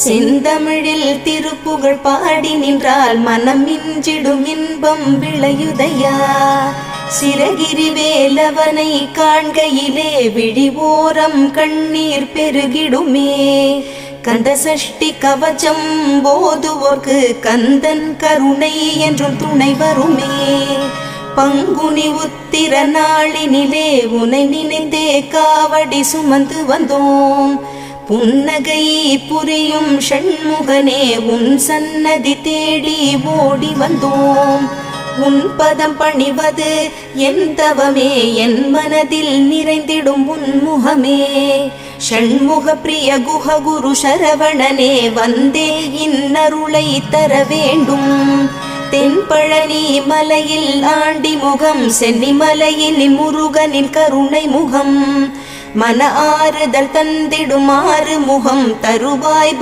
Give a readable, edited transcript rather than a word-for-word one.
செந்தமிழில் திருப்புகழ் பாடி நின்றால் மனம் மிஞ்சிடும் இன்பம் விளையுதையா. சிறகிரி வேலவனை காண்கையிலே விழிவோரம் கண்ணீர் பெருகிடுமே. கந்த சஷ்டி கவச்சம் போதுவோர்க்கு கந்தன் கருணை என்றும் துணை வருமே. பங்குனி உத்திர நாளினிலே உனை நினைந்தே காவடி சுமந்து வந்தோம். புன்னகை புரியும் ஷண்முகனே உன் சன்னதி தேடி ஓடி வந்தோம். உன் பதம் பணிவது என் தவமே, என் மனதில் நிறைந்திடும் உன் முகமே. ஷண்முக பிரிய குஹ குரு சரவணனே வந்தே இன்னருளை தர வேண்டும். தென்பழனி மலையில் ஆண்டி முகம், சென்னிமலையில் முருகனின் கருணை முகம். மன ஆறுதல் தந்திடும் ஆறு முகம் தருவாய்